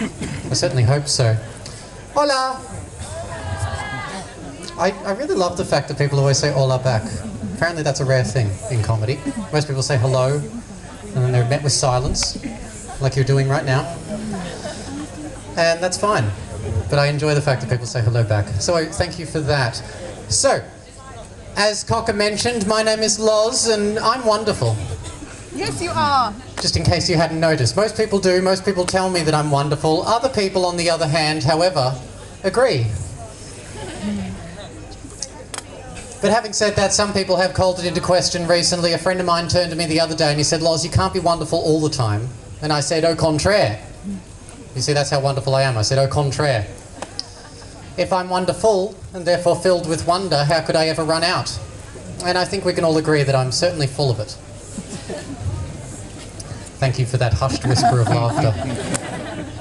I certainly hope so. Hola! I really love the fact that people always say hola back. Apparently that's a rare thing in comedy. Most people say hello, and then they're met with silence, like you're doing right now. And that's fine. But I enjoy the fact that people say hello back. So thank you for that. So, as Cocker mentioned, my name is Loz, and I'm wonderful. Yes, you are. Just in case you hadn't noticed. Most people do. Most people tell me that I'm wonderful. Other people, on the other hand, however, agree. But having said that, some people have called it into question recently. A friend of mine turned to me the other day and he said, Loz, you can't be wonderful all the time. And I said, au contraire. You see, that's how wonderful I am. I said, au contraire. If I'm wonderful, and therefore filled with wonder, how could I ever run out? And I think we can all agree that I'm certainly full of it. Thank you for that hushed whisper of laughter.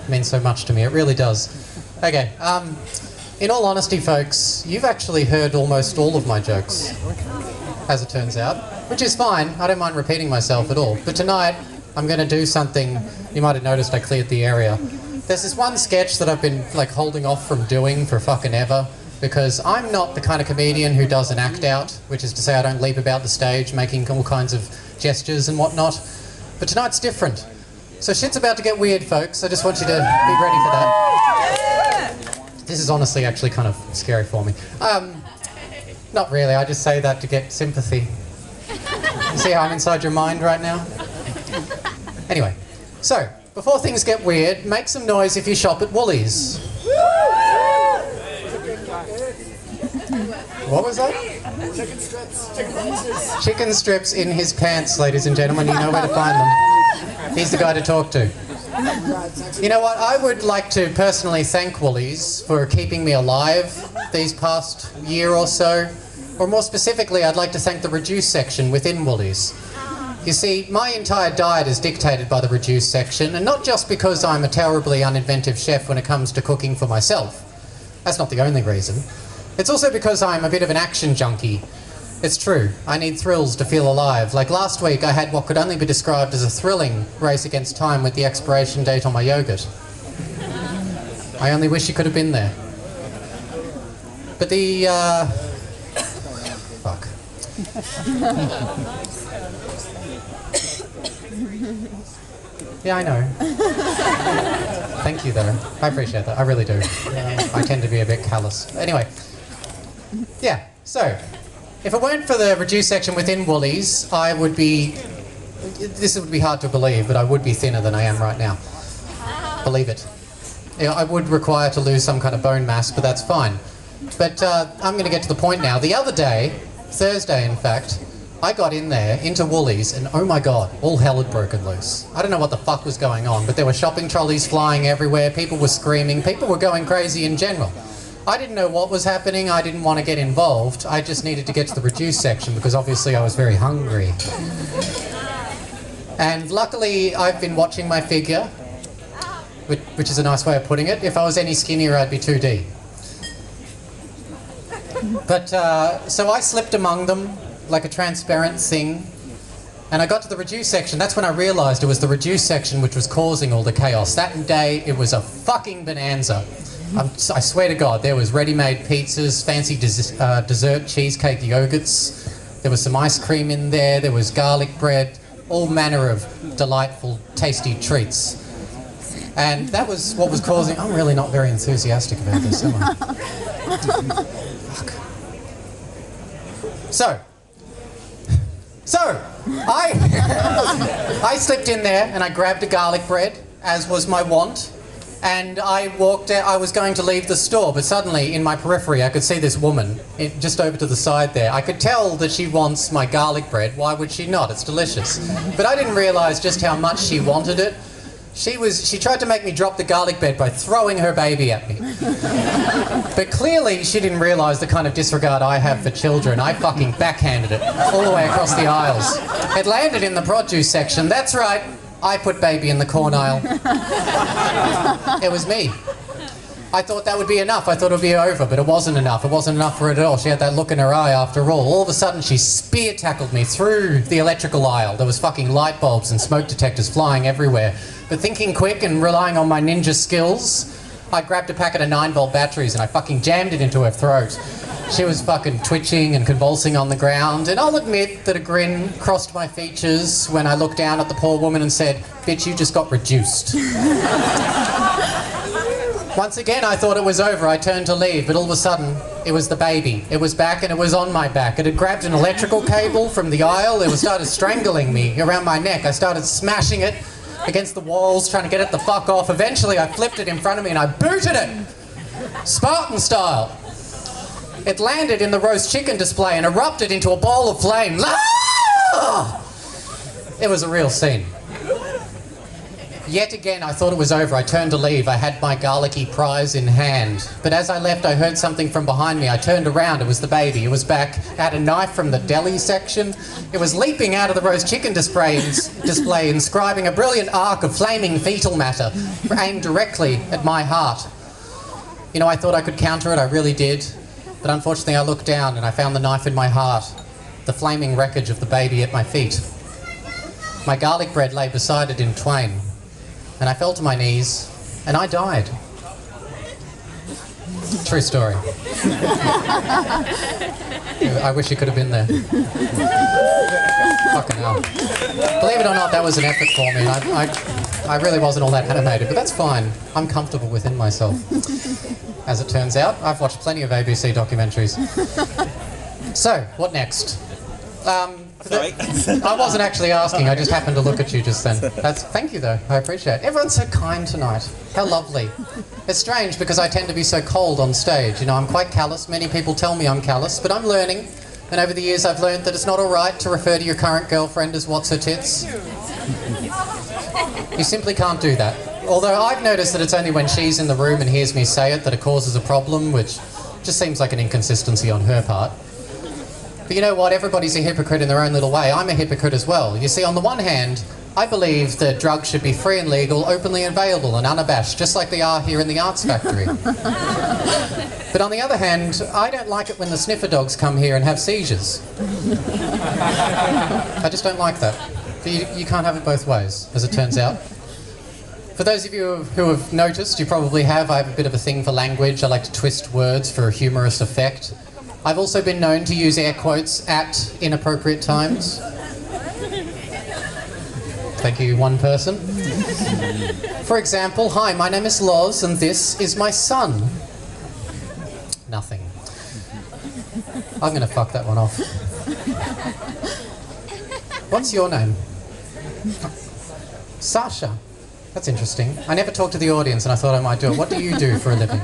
It means so much to me. It really does. Okay, in all honesty, folks, you've actually heard almost all of my jokes, as it turns out, which is fine. I don't mind repeating myself at all. But tonight, I'm going to do something. You might have noticed I cleared the area. There's this one sketch that I've been like holding off from doing for fucking ever, because I'm not the kind of comedian who does an act out, which is to say I don't leap about the stage making all kinds of gestures and whatnot. But tonight's different. So shit's about to get weird, folks. I just want you to be ready for that. This is honestly actually kind of scary for me. Not really, I just say that to get sympathy. You see how I'm inside your mind right now? Anyway, so, before things get weird, make some noise if you shop at Woolies. What was that? Chicken strips. Chicken pieces. Chicken strips in his pants, ladies and gentlemen. You know where to find them. He's the guy to talk to. You know what? I would like to personally thank Woolies for keeping me alive these past year or so. Or more specifically, I'd like to thank the reduce section within Woolies. You see, my entire diet is dictated by the reduce section, and not just because I'm a terribly uninventive chef when it comes to cooking for myself. That's not the only reason. It's also because I'm a bit of an action junkie. It's true, I need thrills to feel alive. Like last week I had what could only be described as a thrilling race against time with the expiration date on my yogurt. I only wish you could have been there. But the, fuck. Yeah, I know. Thank you though, I appreciate that, I really do. I tend to be a bit callous. Anyway. Yeah, so, if it weren't for the reduce section within Woolies, I would be, this would be hard to believe, but I would be thinner than I am right now. Believe it. Yeah, I would require to lose some kind of bone mass, but that's fine. But I'm going to get to the point now. The other day, Thursday in fact, I got in there, into Woolies, and oh my god, all hell had broken loose. I don't know what the fuck was going on, but there were shopping trolleys flying everywhere, people were screaming, people were going crazy in general. I didn't know what was happening, I didn't want to get involved, I just needed to get to the reduce section because obviously I was very hungry. And luckily I've been watching my figure, which is a nice way of putting it. If I was any skinnier I'd be 2D. But, so I slipped among them like a transparent thing, and I got to the reduce section. That's when I realised it was the reduce section which was causing all the chaos. That day it was a fucking bonanza. I swear to God, there was ready-made pizzas, fancy dessert cheesecake yogurts, there was some ice cream in there, there was garlic bread, all manner of delightful, tasty treats. And that was what was causing... I'm really not very enthusiastic about this, am I? Fuck. So, I slipped in there and I grabbed a garlic bread, as was my wont. And I walked out, I was going to leave the store, but suddenly in my periphery I could see this woman, just over to the side there. I could tell that she wants my garlic bread. Why would she not? It's delicious. But I didn't realise just how much she wanted it. She tried to make me drop the garlic bread by throwing her baby at me. But clearly she didn't realise the kind of disregard I have for children. I fucking backhanded it all the way across the aisles. It landed in the produce section, that's right. I put baby in the corn aisle. It was me. I thought that would be enough. I thought it would be over, but it wasn't enough. It wasn't enough for her at all. She had that look in her eye after all. All of a sudden, she spear-tackled me through the electrical aisle. There was fucking light bulbs and smoke detectors flying everywhere. But thinking quick and relying on my ninja skills, I grabbed a packet of 9-volt batteries and I fucking jammed it into her throat. She was fucking twitching and convulsing on the ground, and I'll admit that a grin crossed my features when I looked down at the poor woman and said, "Bitch, you just got reduced." Once again, I thought it was over. I turned to leave, but all of a sudden, it was the baby. It was back and it was on my back. It had grabbed an electrical cable from the aisle. It started strangling me around my neck. I started smashing it against the walls, trying to get it the fuck off. Eventually, I flipped it in front of me and I booted it, Spartan style. It landed in the roast chicken display and erupted into a ball of flame. Ah! It was a real scene. Yet again, I thought it was over. I turned to leave. I had my garlicky prize in hand. But as I left, I heard something from behind me. I turned around. It was the baby. It was back. It had a knife from the deli section. It was leaping out of the roast chicken display, inscribing a brilliant arc of flaming fetal matter aimed directly at my heart. You know, I thought I could counter it. I really did. But unfortunately, I looked down and I found the knife in my heart, the flaming wreckage of the baby at my feet. My garlic bread lay beside it in twain, and I fell to my knees, and I died. True story. I wish you could have been there. Fucking hell. Believe it or not, that was an effort for me. I really wasn't all that animated, but that's fine. I'm comfortable within myself. As it turns out, I've watched plenty of ABC documentaries. So, what next? Sorry. I wasn't actually asking, I just happened to look at you just then. Thank you though, I appreciate it. Everyone's so kind tonight. How lovely. It's strange because I tend to be so cold on stage. You know, I'm quite callous. Many people tell me I'm callous, but I'm learning. And over the years I've learned that it's not alright to refer to your current girlfriend as what's her tits. You simply can't do that. Although I've noticed that it's only when she's in the room and hears me say it that it causes a problem, which just seems like an inconsistency on her part. But you know what? Everybody's a hypocrite in their own little way. I'm a hypocrite as well. You see, on the one hand, I believe that drugs should be free and legal, openly available and unabashed, just like they are here in the Arts Factory. But on the other hand, I don't like it when the sniffer dogs come here and have seizures. I just don't like that. But you can't have it both ways, as it turns out. For those of you who have noticed, you probably have, I have a bit of a thing for language. I like to twist words for a humorous effect. I've also been known to use air quotes at inappropriate times. Thank you, one person. For example, "Hi, my name is Loz and this is my son." Nothing. I'm going to fuck that one off. What's your name? Sasha. That's interesting. I never talked to the audience and I thought I might do it. What do you do for a living?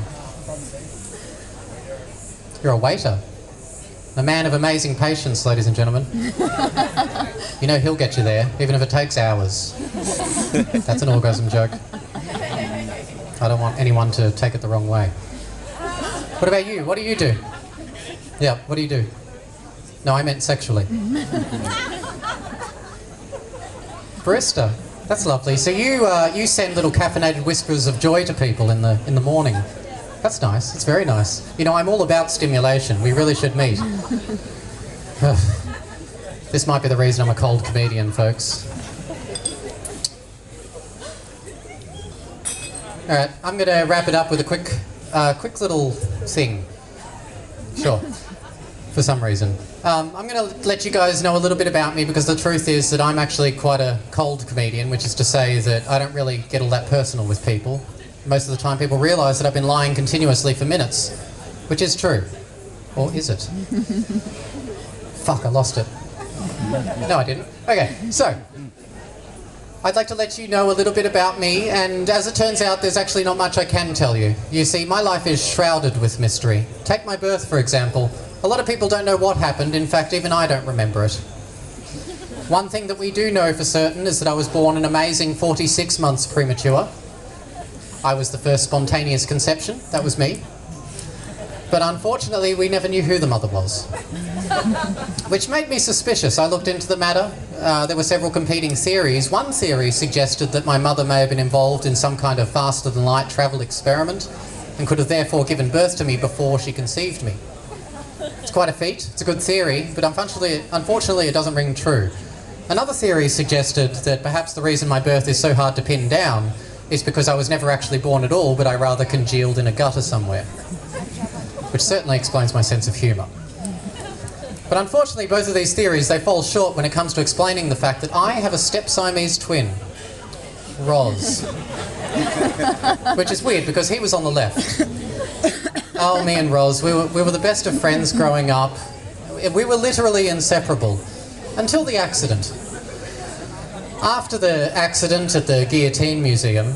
You're a waiter. A man of amazing patience, ladies and gentlemen. You know he'll get you there, even if it takes hours. That's an orgasm joke. I don't want anyone to take it the wrong way. What about you? What do you do? Yeah, what do you do? No, I meant sexually. Barista. That's lovely. So you send little caffeinated whispers of joy to people in the morning. That's nice. It's very nice. You know, I'm all about stimulation. We really should meet. This might be the reason I'm a cold comedian, folks. All right, I'm going to wrap it up with a quick little thing. Sure. For some reason. I'm going to let you guys know a little bit about me because the truth is that I'm actually quite a cold comedian, which is to say that I don't really get all that personal with people. Most of the time people realise that I've been lying continuously for minutes, which is true. Or is it? Fuck, I lost it. No, I didn't. Okay, so I'd like to let you know a little bit about me, and as it turns out, there's actually not much I can tell you. You see, my life is shrouded with mystery. Take my birth, for example. A lot of people don't know what happened. In fact, even I don't remember it. One thing that we do know for certain is that I was born an amazing 46 months premature. I was the first spontaneous conception. That was me. But unfortunately, we never knew who the mother was. Which made me suspicious. I looked into the matter. There were several competing theories. One theory suggested that my mother may have been involved in some kind of faster-than-light travel experiment and could have therefore given birth to me before she conceived me. It's quite a feat. It's a good theory, but unfortunately it doesn't ring true. Another theory suggested that perhaps the reason my birth is so hard to pin down is because I was never actually born at all, but I rather congealed in a gutter somewhere. Which certainly explains my sense of humour. But unfortunately, both of these theories, they fall short when it comes to explaining the fact that I have a step-Siamese twin, Roz. Which is weird, because he was on the left. Oh, me and Roz, we were the best of friends growing up. We were literally inseparable. Until the accident. After the accident at the Guillotine Museum,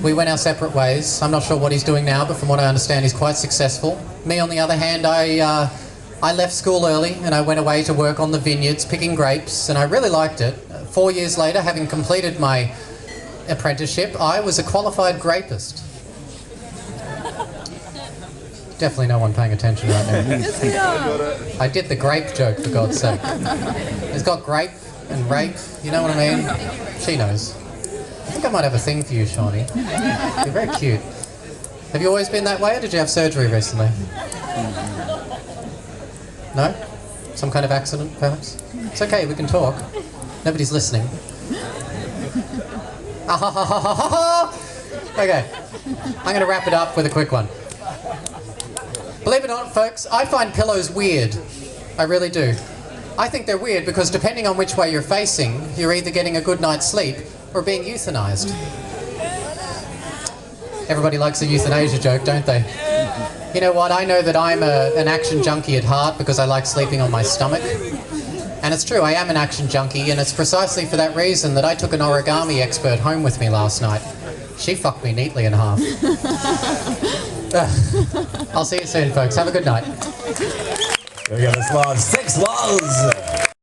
we went our separate ways. I'm not sure what he's doing now, but from what I understand, he's quite successful. Me, on the other hand, I left school early and I went away to work on the vineyards picking grapes, and I really liked it. 4 years later, having completed my apprenticeship, I was a qualified grapist. Definitely no one paying attention right now. Yes, we are. I did the grape joke, for God's sake. It's got grape and rape, you know what I mean? She knows. I think I might have a thing for you, Shawnee. You're very cute. Have you always been that way, or did you have surgery recently? No? Some kind of accident, perhaps? It's okay, we can talk. Nobody's listening. Okay, I'm going to wrap it up with a quick one. Believe it or not, folks, I find pillows weird. I really do. I think they're weird because depending on which way you're facing, you're either getting a good night's sleep or being euthanized. Everybody likes a euthanasia joke, don't they? You know what, I know that I'm an action junkie at heart because I like sleeping on my stomach. And it's true, I am an action junkie, and it's precisely for that reason that I took an origami expert home with me last night. She fucked me neatly in half. I'll see you soon, folks. Have a good night. There we go, that's Loz. 6 Loz!